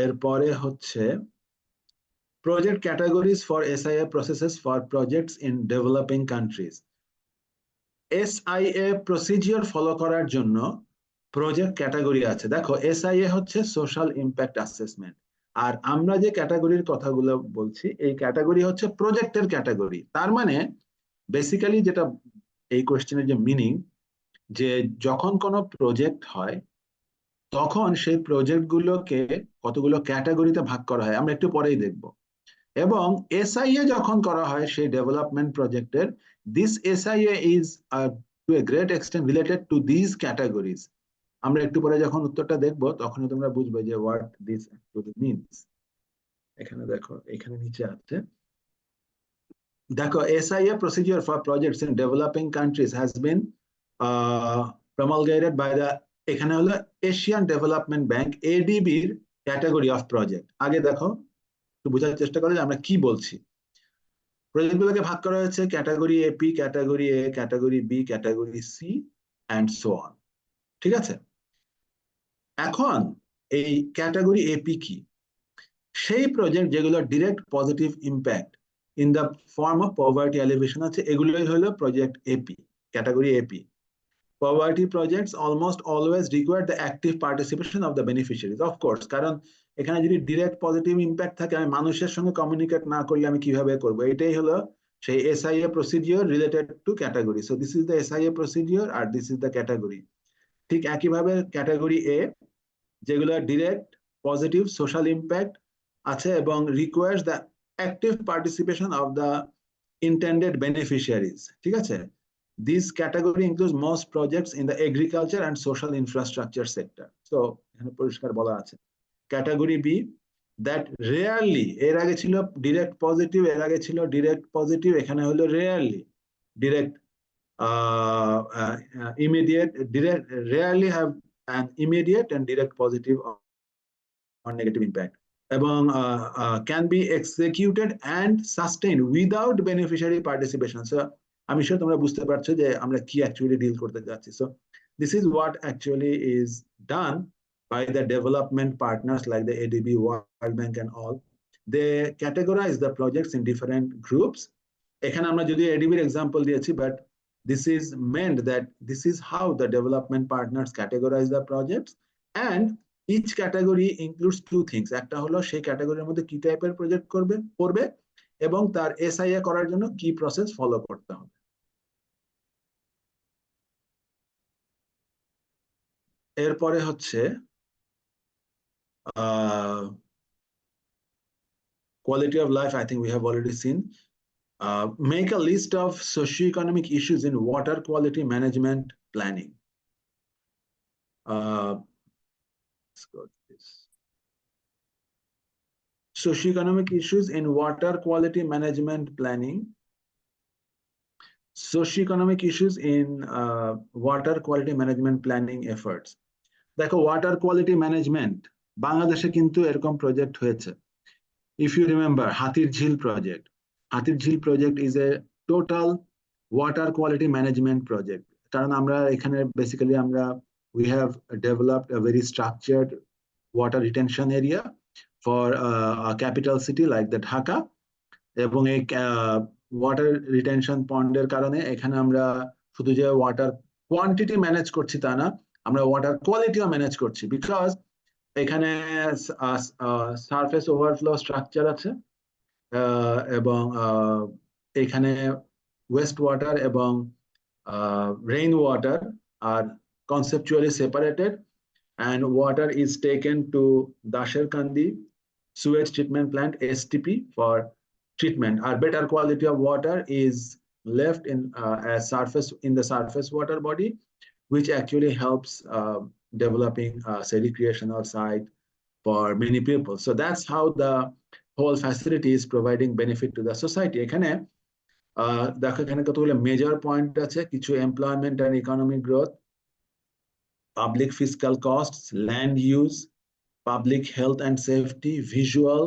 এরপরে হচ্ছে project categories for SIA processes for projects in developing countries. SIA procedure follow করার জন্য প্রজেক্ট ক্যাটাগরি আছে। দেখো SIA হচ্ছে সোশ্যাল ইম্প্যাক্ট অ্যাসেসমেন্ট, আর আমরা যে ক্যাটাগরির কথাগুলো বলছি এই ক্যাটাগরি হচ্ছে প্রজেক্টের ক্যাটাগরি। তার মানে বেসিক্যালি যেটা এই কোশ্চেনের যে মিনিং, যে যখন কোনো প্রজেক্ট হয় তখন সেই প্রজেক্টগুলোকে কতগুলো ক্যাটাগরিতে ভাগ করা হয়, আমরা একটু পরেই দেখব। এবং এসআইএ যখন করা হয় সেই ডেভেলপমেন্ট প্রজেক্টের, this SIA is to a great extent related to this categories. আমরা একটু পরে যখন উত্তরটা দেখব তখনই তোমরা বুঝবে যে হোয়াট দিস অ্যাকচুয়ালি মিনস। এখানে দেখো, এখানে নিচে আছে, দেখো SIA procedure for projects in developing countries has been promulgated by the, এখানে হলো এশিয়ান ডেভেলপমেন্ট ব্যাংক এডিবির ক্যাটাগরি অফ প্রজেক্ট। আগে দেখো একটু বোঝার চেষ্টা করো যে আমরা কি বলছি। প্রজেক্টগুলোকে ভাগ করা হয়েছে category AP, category A, category B, category C and so on. ঠিক আছে, এখন এই ক্যাটাগরি এপি কি? সেই প্রজেক্ট যেগুলো direct positive impact in the form of poverty alleviation আছে, এগুলোই হলো project AP, category AP. Poverty projects almost always require the active participation of the beneficiaries, of course, কারণ এখানে যদি ডিরেক্ট পজিটিভ ইম্প্যাক্ট থাকে, আমি মানুষের সঙ্গে কমিউনিকেট না করলে আমি কিভাবে করবো? এটাই হলো সেই SIA procedure related to category. So this is the SIA procedure আর দিস ইজ দ্য ক্যাটাগরি। ঠিক একইভাবে ক্যাটাগরি এ যেগুলো ডিরেক্ট পজিটিভ সোশ্যাল ইম্প্যাক্ট আছে এবং requires the active participation of the intended beneficiaries. ঠিক আছে, this category includes most projects in the agriculture and social infrastructure sector. So এখানে পরিষ্কার বলা আছে। ক্যাটাগরি বি, দ্যাট রেয়ারলি, এর আগে ছিল ডিরেক্ট পজিটিভ, এর আগে ছিল ডিরেক্ট পজিটিভ, এখানে হলো rarely direct immediate, direct, rarely have an immediate and direct positive or negative impact, এবং can be executed and sustained without beneficiary participation. So আমি sure তোমরা বুঝতে পারছো যে আমরা কি অ্যাকচুয়ালি ডিল করতে যাচ্ছি। So this is what actually is done by the development partners like the ADB, World Bank and all. They categorize the projects in different groups. এখানে আমরা যদি ADB-র এক্সাম্পল দিয়েছি, but this is meant that this is how the development partners categorize the projects, and each category includes two things. একটা হলো সেই ক্যাটাগরির মধ্যে কি টাইপের প্রজেক্ট করবে এবং তার SIA করার জন্য কি প্রসেস ফলো করতে হবে। এরপরে হচ্ছে quality of life. I think we have already seen. Make a list of socio-economic issues in water quality management planning. Let's go to this. Socio-economic issues in water quality management planning. Socio-economic issues in water quality management planning efforts. দেখো water quality management বাংলাদেশে কিন্তু এরকম project হয়েছে। If you remember হাতির ঝিল project, হাতির ঝিল project is a total water quality management project, কারণ আমরা এখানে বেসিক্যালি আমরা we have developed a very structured water retention area for a capital city like the Dhaka, এবং এই ওয়াটার রিটেনশন পন্ডের কারণে এখানে আমরা শুধু যে ওয়াটার কোয়ান্টিটি ম্যানেজ করছি তা না, আমরা ওয়াটার কোয়ালিটিও ম্যানেজ করছি, বিকজ এখানে সারফেস ওভারফ্লো স্ট্রাকচার আছে এবং এখানে ওয়েস্ট ওয়াটার এবং রেইন ওয়াটার আর conceptually separated, and water is taken to Dasherkandi sewage treatment plant STP for treatment. Our better quality of water is left in as surface in the surface water body, which actually helps developing a recreational site for many people. So that's how the whole facility is providing benefit to the society. এখানে দেখো এখানে কতগুলো major point আছে, কিছু employment and economic growth, public fiscal costs, land use, public health and safety, visual,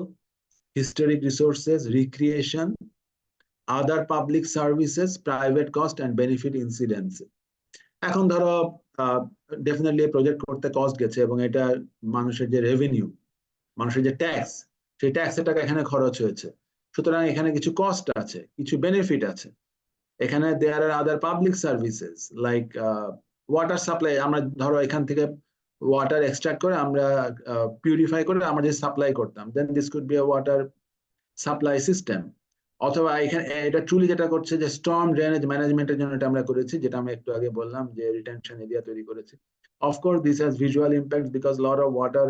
historic resources, recreation, other public services, private cost and benefit incidents. এখন ধরো definitely project করতে cost গেছে এবং এটা মানুষের যে রেভিনিউ, মানুষের যে ট্যাক্স, সেই ট্যাক্সের টাকা এখানে খরচ হয়েছে। সুতরাং এখানে কিছু কস্ট আছে, কিছু বেনিফিট আছে। এখানে there are other public services like water supply. আমরা ধরো এখান থেকে ওয়াটার এক্সট্রাক্ট করে আমরা পিউরিফাই করে আমরা যে সাপ্লাই করতাম, then this could be a water supply system. অথবা এখানে এটা ট্রুলি যেটা করছে যে স্টর্ম ড্রেনেজ ম্যানেজমেন্টের জন্য এটা আমরা করেছি, যেটা আমরা একটু আগে বললাম যে রিটেনশন এরিয়া তৈরি করেছি। Of course this has visual impact because lot of water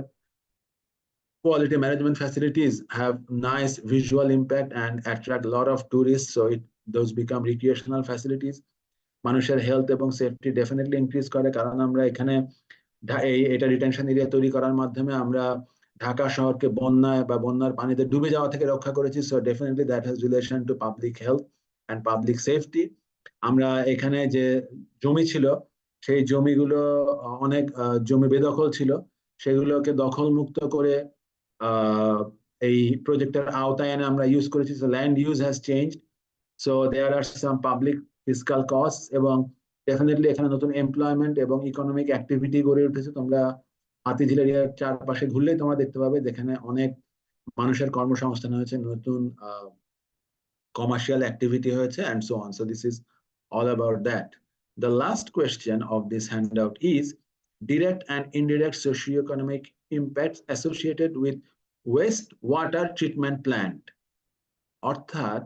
quality management facilities have nice visual impact and attract a lot of tourists, so those become recreational facilities. মানুষের হেলথ এবং সেফটি ডেফিনেটলি ইনক্রিজ করে, কারণ আমরা এখানে এটা retention area তৈরি করার মাধ্যমে আমরা ঢাকা শহরকে বন্যায় বা বন্যার পানিতে ডুবে যাওয়া থেকে রক্ষা করেছি। So definitely that has relation to public health and public safety. আমরা এখানে যে জমি ছিল সেই জমিগুলো অনেক জমি বেদখল ছিল, সেগুলোকে দখল মুক্ত করে এই প্রজেক্টের আওতায় এনে আমরা ইউজ করেছি। So land use has change, so there are some public fiscal cost, এবং ডেফিনেটলি এখানে নতুন এমপ্লয়মেন্ট এবং ইকোনমিক অ্যাক্টিভিটি গড়ে উঠেছে। তোমরা হাতিঝিল এরিয়ার চারপাশে ঘুরলেই তোমরা দেখতে পাবে যেখানে অনেক মানুষের কর্মসংস্থান হয়েছে, নতুন commercial activity হয়েছে, and so on. So this is all about that. The last question of this handout is direct and indirect socioeconomic impacts associated with wastewater treatment plant. অর্থাৎ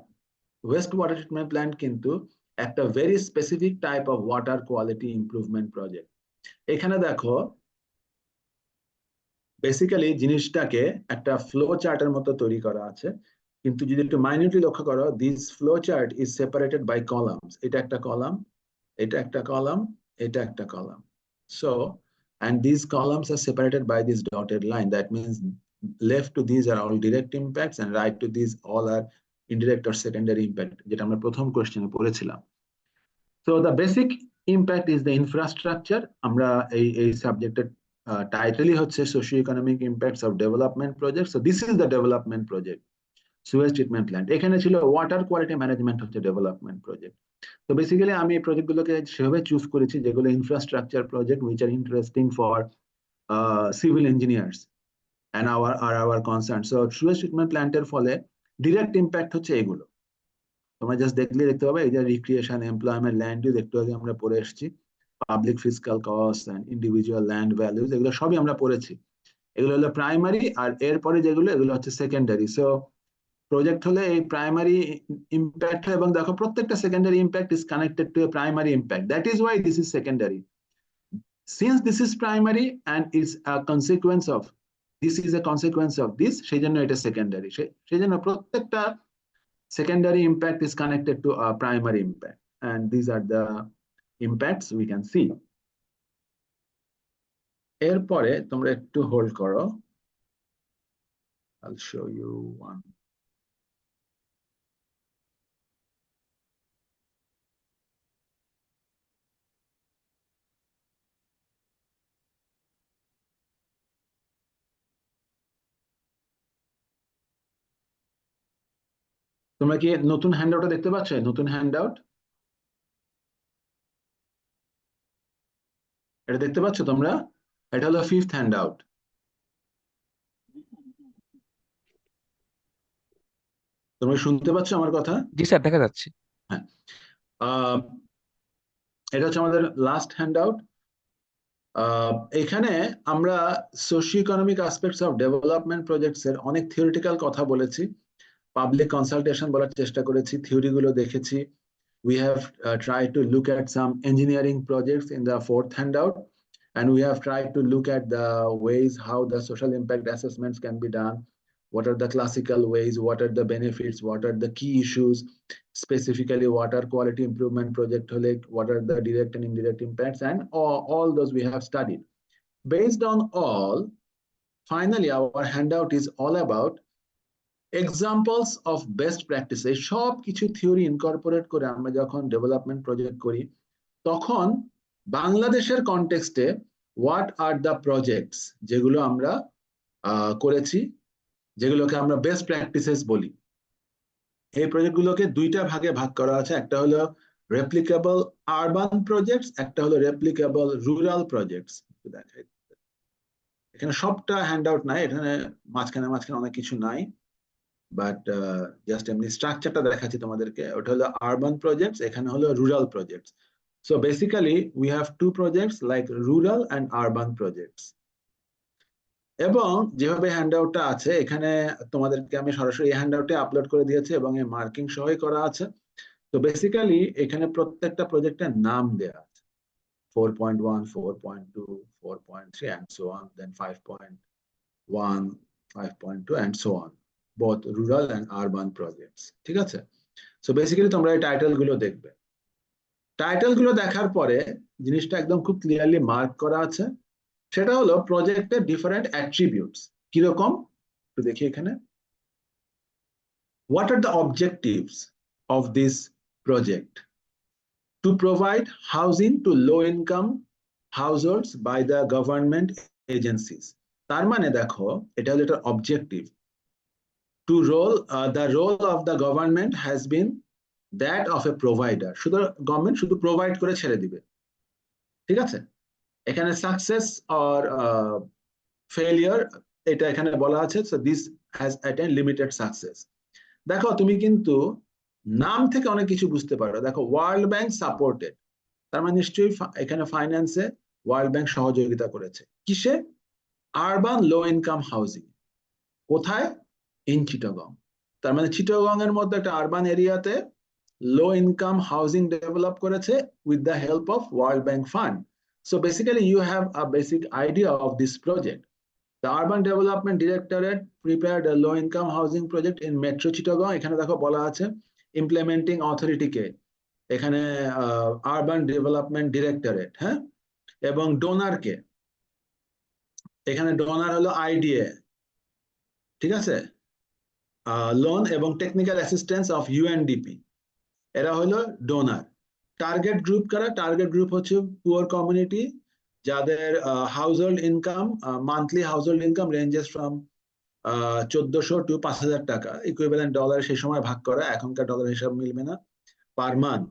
ওয়েস্ট ওয়াটার ট্রিটমেন্ট প্ল্যান্ট কিন্তু একটা very specific type of water quality improvement project. এখানে দেখো basically জিনিসটাকে একটা flow চার্টের মতো তৈরি করা আছে, কিন্তু যদি একটু মাইনিউটলি লক্ষ্য করো, this flow chart is separated by columns. এটা একটা কলাম, এটা একটা কলাম, এটা একটা column. So and these columns are separated by this dotted line. That means left to these are all direct impacts and right to these all are indirect or secondary impact, যেটা আমরা প্রথম কোশ্চেনে পড়েছিলাম। So the basic impact is the infrastructure. আমরা এই সাবজেক্টের টাইটেলই হচ্ছে socio economic impacts of development project. So this is the development project, Suez treatment plant. এখানে ছিল ওয়াটার কোয়ালিটি ম্যানেজমেন্ট হচ্ছে ডেভেলপমেন্ট প্রজেক্ট। তো বেসিক্যালি আমি এই প্রজেক্টগুলোকে সেভাবে চুজ করেছি যেগুলো infrastructure project which are interesting for civil engineers and our concern. So Suez treatment প্ল্যান্টের ফলে ডিরেক্ট ইম্প্যাক্ট হচ্ছে এগুলো। তোমরা জাস্ট দেখলে দেখতে পাবে, এই যে রিক্রিয়েশন, এমপ্লয়মেন্ট, ল্যান্ড ইউজ একটু আগে আমরা পড়ে এসেছি, public fiscal cost and individual land values, এগুলো সবই আমরা পড়েছি। এগুলো হলো প্রাইমারি, আর এরপরে যেগুলো এগুলো হচ্ছে সেকেন্ডারি। সো প্রজেক্ট হলে এই প্রাইমারি ইম্প্যাক্ট হয়, এবং দেখো প্রত্যেকটা secondary impact is connected to a primary impact. That is why this is secondary. Since this is primary and is a consequence of this is a consequence of this, সেই জন্য এটা secondary. সেই জন্য প্রত্যেকটা secondary impact is connected to a primary impact, and these are the impacts we can see. এরপরে তোমরা একটু hold করো, I'll show you one. তোমরা কি নতুন হ্যান্ডআউটটা দেখতে পাচ্ছ? নতুন হ্যান্ডআউট এটা দেখতে পাচ্ছ তোমরা? এটা হলো ফিফথ হ্যান্ডআউট। তোমরা শুনতে পাচ্ছ আমার কথা? জি স্যার, দেখা যাচ্ছে। হ্যাঁ, এটা হচ্ছে আমাদের লাস্ট হ্যান্ডআউট। এখানে আমরা socio economic aspects of development projects এর অনেক থিওরিটিক্যাল কথা বলেছি, পাবলিক কনসালটেশন বলার চেষ্টা করেছি, থিওরিগুলো দেখেছি। We have tried to look at some engineering projects in the fourth handout, and we have tried to look at the ways how the social impact assessments can be done. What are the classical ways? What are the benefits? What are the key issues? Specifically, water quality improvement project, what are the direct and indirect impacts? And all those we have studied. Based on all, finally, our handout is all about examples of best practice. এই সব কিছু theory incorporate করে আমরা যখন development project করি, তখন বাংলাদেশের কনটেক্সটে what are the projects যেগুলো আমরা করেছি, যেগুলোকে আমরা বেস্ট প্র্যাকটিসেস বলি। এই প্রজেক্টগুলোকে দুইটা ভাগে ভাগ করা আছে, একটা হলো রেপ্লিকেবল আরবান প্রজেক্টস, একটা হলো রেপ্লিকেবল রুরাল প্রজেক্টস। দেখাই, এখানে সবটা হ্যান্ড আউট নাই, এখানে মাঝখানে মাঝখানে অনেক কিছু নাই। বাট জাস্ট এমনি স্ট্রাকচারটা দেখাচ্ছি তোমাদেরকে। ওটা হলো আরবান প্রজেক্টস, এখানে হলো rural projects. So basically we have two projects like rural and urban projects. এবং যেভাবে হ্যান্ডআউটটা আছে এখানে তোমাদেরকে আমি সরাসরি এই হ্যান্ডআউটে আপলোড করে দিয়েছি এবং এই মার্কিং সহই করা আছে। তো বেসিক্যালি এখানে প্রত্যেকটা প্রজেক্টের নাম দেয়া আছে, 4.1, 4.2, 4.3 and so on, then 5.1, 5.2 and so on, both rural and urban projects, ঠিক আছে? সো বেসিক্যালি তোমরা এই টাইটেল গুলো দেখবে। টাইটেল গুলো দেখার পরে জিনিসটা একদম খুব ক্লিয়ারলি মার্ক করা আছে, সেটা হলো প্রজেক্টের ডিফারেন্ট অ্যাট্রিবিউটস। কিরকম একটু দেখি এখানে। What are the objectives of this project? To provide housing to low-income households by the government agencies. তার মানে দেখো এটা হলো একটা objective. To roll the role of the government has been that of a provider. শুধু government শুধু provide করে ছেড়ে দিবে, ঠিক আছে? এখানে সাকসেস অর ফেলিয়ার এটা এখানে বলা আছে, so this has attain limited success. দেখো তুমি কিন্তু নাম থেকে অনেক কিছু বুঝতে পারো। দেখো ওয়ার্ল্ড ব্যাংক সাপোর্টেড, তার মানে নিশ্চয়ই এখানে ফাইন্যান্সে ওয়ার্ল্ড ব্যাংক সহযোগিতা করেছে। কিসে? Urban low income housing. কোথায়? ইন চিটাগং। তার মানে চিটাগং এর মধ্যে একটা আরবান এরিয়াতে লো ইনকাম হাউজিং ডেভেলপ করেছে with the help of World Bank fund. So basically you have a basic idea of this project. The Urban Development Directorate prepared a low-income housing project in Metro Chittagong. এখানে দেখো বলা আছে implementing authority কে, এখানে urban development directorate, হ্যাঁ? এবং donor কে, এখানে donor হলো IDA, ঠিক আছে? লোন এবং টেকনিক্যাল অ্যাসিস্ট্যান্স অফ ইউএনডিপি, এরা হলো ডোনার। টার্গেট গ্রুপ কারা? টার্গেট গ্রুপ হচ্ছে পুয়ার কমিউনিটি, যাদের household income, monthly household income ranges from 1400 to 5000 taka, equivalent dollar সেই সময় ভাগ করা, এখনকার ডলার হিসাব মিলবে না, পার মান্থ।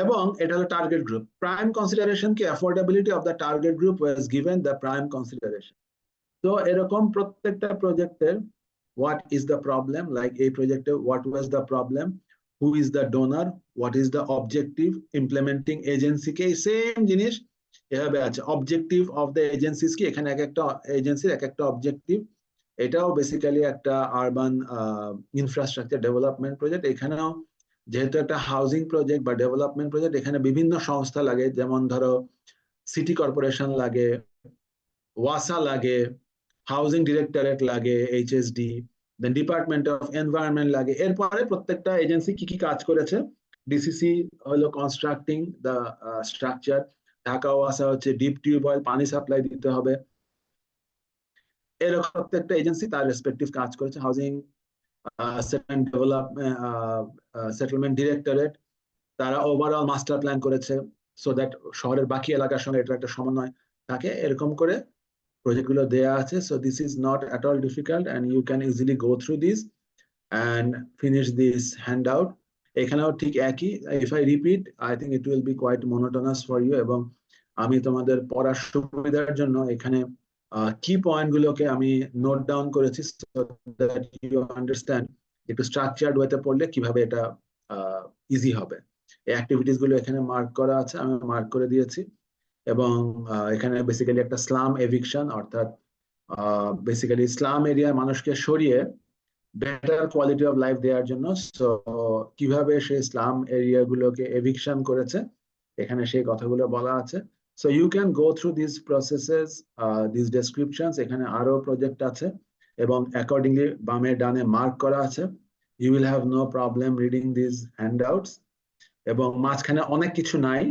এবং এটা হলো টার্গেট গ্রুপ। প্রাইম কনসিডারেশন কি? Affordability of the target group was given the prime consideration. তো এরকম প্রত্যেকটা প্রজেক্টের what is the problem, like a project what was the problem, who is the donor, what is the objective, implementing agency K same জিনিস এভাবে আছে। Objective of the agencies কি? এখানে এক একটা এজেন্সির এক একটা অবজেক্টিভ। এটাও বেসিক্যালি একটা আরবান ইনফ্রাস্ট্রাকচার ডেভেলপমেন্ট প্রজেক্ট। এখানেও যেহেতু একটা হাউজিং প্রজেক্ট বা ডেভেলপমেন্ট প্রজেক্ট, এখানে বিভিন্ন সংস্থা লাগে, যেমন ধরো সিটি কর্পোরেশন লাগে, ওয়াসা লাগে, হাউজিং ডিরেক্টরেট লাগে, HSD, then department of environment লাগে। এরপরে প্রত্যেকটা এজেন্সি কি কি কাজ করেছে। ডিসিসি হলো কনস্ট্রাক্টিং দ্য স্ট্রাকচার, ঢাকা ওয়াসা হচ্ছে ডিপ টিউবওয়েল, পানি সাপ্লাই দিতে হবে। এরকম প্রত্যেকটা এজেন্সি তার রেসপেক্টিভ কাজ করেছে। Housing settlement development settlement directorate, তারা ওভারঅল মাস্টার প্ল্যান করেছে, সো দ্যাট শহরের বাকি এলাকার সঙ্গে এটা একটা সমন্বয় থাকে। এরকম করে প্রজেক্ট গুলো দেয়া আছে। So this is not at all difficult and you can easily go through this and finish this handout. এখানেও ঠিক একই। if I repeat, I think it will be quite monotonous for you, এবং আমি তোমাদের পড়ার সুবিধার জন্য এখানে কি পয়েন্ট গুলোকে আমি নোট ডাউন করেছি, so that you understand একটু স্ট্রাকচার্ড ওয়েতে পড়লে কিভাবে এটা ইজি হবে। এই অ্যাক্টিভিটিস গুলো এখানে মার্ক করা আছে, আমি মার্ক করে দিয়েছি। এবং এখানে বেসিক্যালি একটা স্লাম এভিকশন, অর্থাৎ বেসিক্যালি স্লাম এরিয়ার মানুষকে সরিয়ে বেটার কোয়ালিটি অফ লাইফ দেওয়ার জন্য সো কিভাবে সেই স্লাম এরিয়া গুলোকে এভিকশন করেছে, এখানে সেই কথাগুলো বলা আছে। So you can go through this processes, this descriptions. এখানে আরো প্রজেক্ট আছে এবং অ্যাকর্ডিংলি বামে ডানে মার্ক করা আছে। You will have no problem reading this handouts. এবং মাঝখানে অনেক কিছু নাই,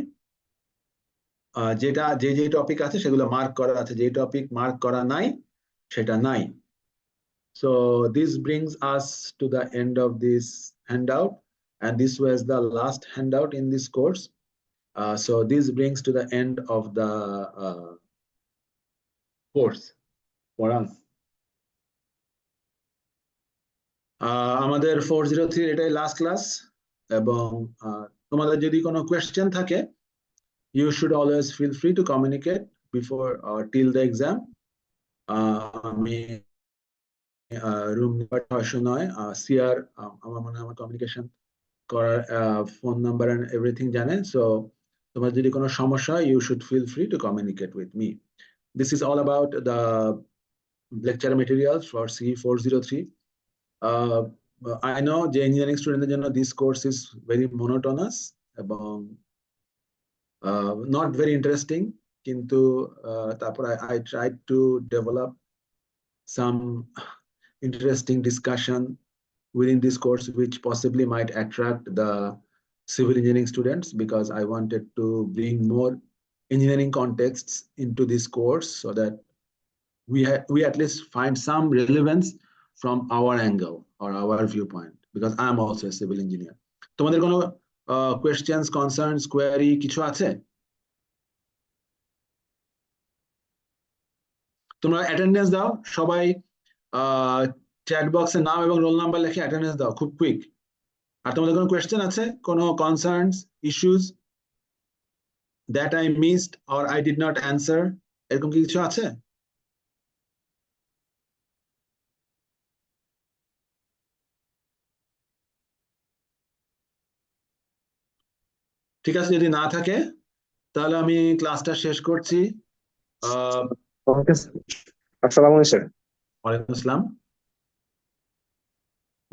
যেটা যে যে টপিক আছে সেগুলো মার্ক করা আছে, যে টপিক মার্ক করা নাই সেটা নাই। So this brings us to the end of this handout, and this was the last handout in this course. So this brings to the end of the course for us. আমাদের 403 এটাই last class, এবং তোমাদের যদি কোনো question থাকে, you should always feel free to communicate before or till the exam. আমি room number 609 CR আমার মনে হয় আমার কমিউনিকেশন করার ফোন নাম্বার এন্ড এভরিথিং জানেন। সো তোমার যদি কোনো সমস্যা হয় you should feel free to communicate with me. This is all about the lecture materials for CE403। I know যে ইঞ্জিনিয়ারিং স্টুডেন্টদের জন্য this course is very monotonous এবং নট ভেরি ইন্টারেস্টিং, কিন্তু তারপর I tried to develop some interesting discussion within this course which possibly might attract the civil engineering students, because I wanted to bring more engineering contexts into this course so that we at least find some relevance from our angle or our viewpoint, because I'm also a civil engineer. তোমাদের কোনো questions, concerns, query কিছু আছে? তোমরা attendance দাও সবাই, chat বক্সে নাম এবং রোল নাম্বার লিখে অ্যাটেন্ডেন্স দাও খুব কুইক। আর তোমাদের কোনো কোয়েশ্চেন আছে, কোনো concerns, issues that I missed or I did not answer, এরকম কি কিছু আছে? ঠিক আছে, যদি না থাকে তাহলে আমি ক্লাসটা শেষ করছি। ওকে, আসসালামু আলাইকুম স্যার। ওয়ালাইকুম আসসালাম,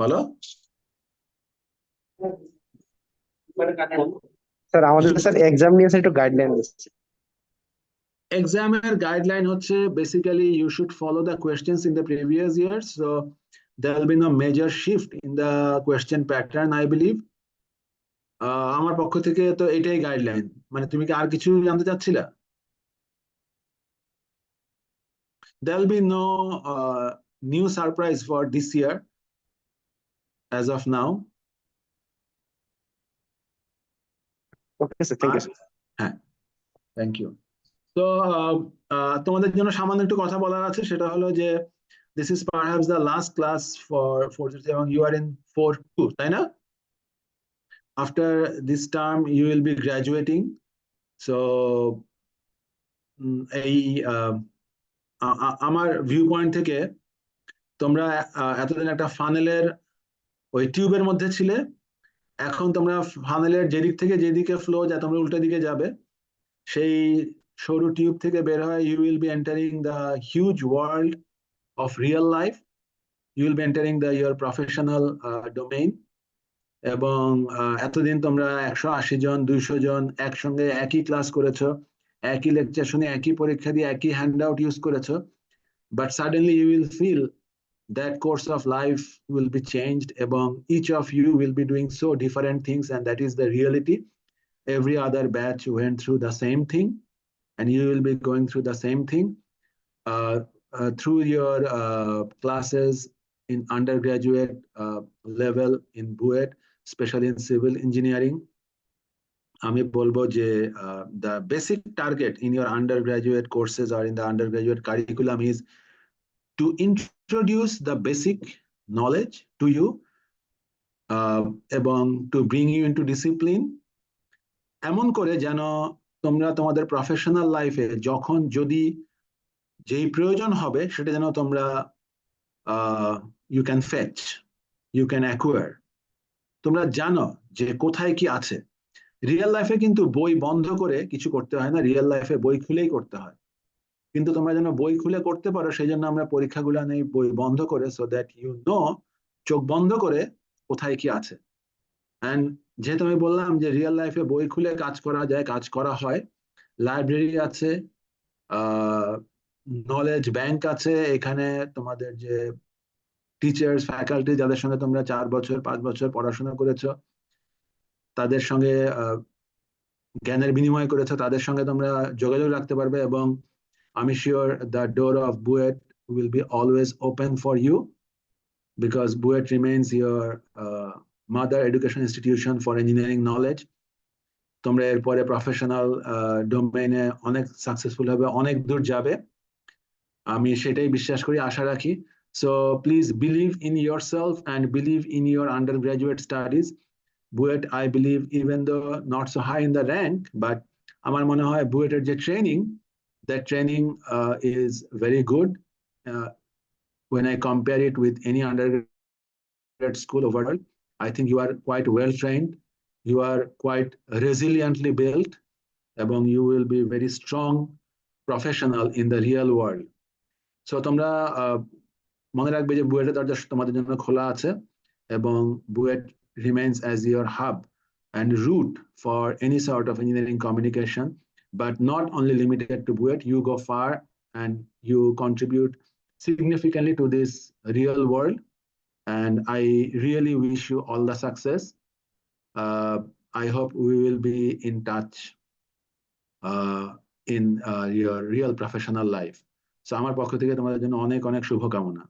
বলো। স্যার আমাদের স্যার এক্সাম নিয়ে স্যার একটু গাইডলাইন দিচ্ছে। এক্সামের গাইডলাইন হচ্ছে basically you should follow the questions in the previous years, so there will be no major shift in the question pattern, I believe. আমার পক্ষ থেকে তো এটাই গাইডলাইন। মানে তুমি কি আর কিছু জানতে চাচ্ছিলা? There will be no new surprise for this year as of now. Okay sir, thank you. হ্যাঁ, থ্যাংক ইউ। তো তোমাদের জন্য সামান্য একটু কথা বলার আছে, সেটা হলো যে this is perhaps the last class for এবং you are in 4-2, তাই না? After this term you will be graduating, so এই আমার ভিউ পয়েন্ট থেকে তোমরা এতদিন একটা ফানেলের ওই টিউবের মধ্যে ছিলে, এখন তোমরা ফানেলের যেদিক থেকে যেদিকে ফ্লো যায় তোমরা উল্টো দিকে যাবে, সেই সরু টিউব থেকে বের হয় you will be entering the huge world of real life, you will be entering the your professional domain. এবং এতদিন তোমরা 180 জন 200 জন একসঙ্গে একই ক্লাস করেছো, একই লেকচার শুনে একই পরীক্ষা দিয়ে একই হ্যান্ড আউট ইউজ করেছো, but suddenly you will feel that course of life will be changed এবং each of you will be doing so different things, and that is the reality. Every other batch went through the same thing and you will be going through the same thing through your classes in undergraduate level in BUET, especially in civil engineering. আমি বলবো যে the basic target in your undergraduate courses or in the undergraduate curriculum is to introduce the basic knowledge to you এবং to bring you into discipline, এমন করে যেন তোমরা তোমাদের professional লাইফে যখন যদি যেই প্রয়োজন হবে সেটা যেন তোমরা you can fetch, you can acquire, তোমরা জানো যে কোথায় কি আছে। রিয়েল লাইফে কিন্তু বই বন্ধ করে কিছু করতে হয় না, রিয়েল লাইফে বই খুলেই করতে হয়, কিন্তু তোমরা যেন বই খুলে করতে পারো সেই জন্য আমরা পরীক্ষাগুলো নেই বই বন্ধ করে, সো দ্যাট ইউ নো, চোখ বন্ধ করে কোথায় কি আছে। অ্যান্ড যেহেতু আমি বললাম যে রিয়েল লাইফে বই খুলে কাজ করা যায়, কাজ করা হয়, লাইব্রেরি আছে, নলেজ ব্যাংক আছে, এখানে তোমাদের যে টিচার্স ফ্যাকাল্টি যাদের সঙ্গে তোমরা 4 বছর 5 বছর পড়াশোনা করেছো, তাদের সঙ্গে জ্ঞানের বিনিময় করেছো, তাদের সঙ্গে তোমরা যোগাযোগ রাখতে পারবে। এবং আমি sure the door of BUET will be always open for you because BUET remains your mother education institution for engineering knowledge. তোমরা এরপরে প্রফেশনাল ডোমেইনে অনেক সাকসেসফুল হবে, অনেক দূর যাবে, আমি সেটাই বিশ্বাস করি, আশা রাখি। So please believe in yourself and believe in your undergraduate studies. BUET, I believe, even though not so high in the rank, but আমার মনে হয় বুয়েটের যে training, that training is very good. when I compare it with any undergraduate school overall, I think you are quite well trained, you are quite resiliently built, and you will be very strong professional in the real world. So তোমরা মনে রাখবে যে বুয়েটের দরজা তোমাদের জন্য খোলা আছে, এবং BUET remains as your hub and route for any sort of engineering communication, but not only limited to Buet. You go far and you contribute significantly to this real world, and I really wish you all the success. I hope we will be in touch in your real professional life. So আমার পক্ষ থেকে তোমাদের জন্য অনেক অনেক শুভকামনা।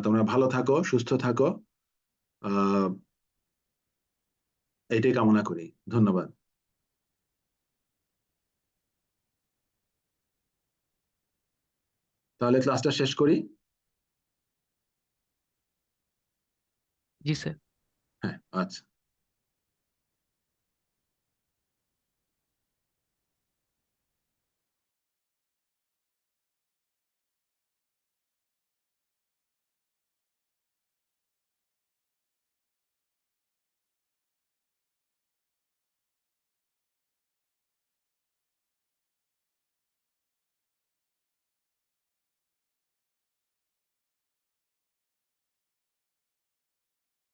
তোমরা ভালো থাকো, সুস্থ থাকো, এটাই কামনা করি। ধন্যবাদ। তাহলে ক্লাসটা শেষ করি। জি স্যার। হ্যাঁ, আচ্ছা।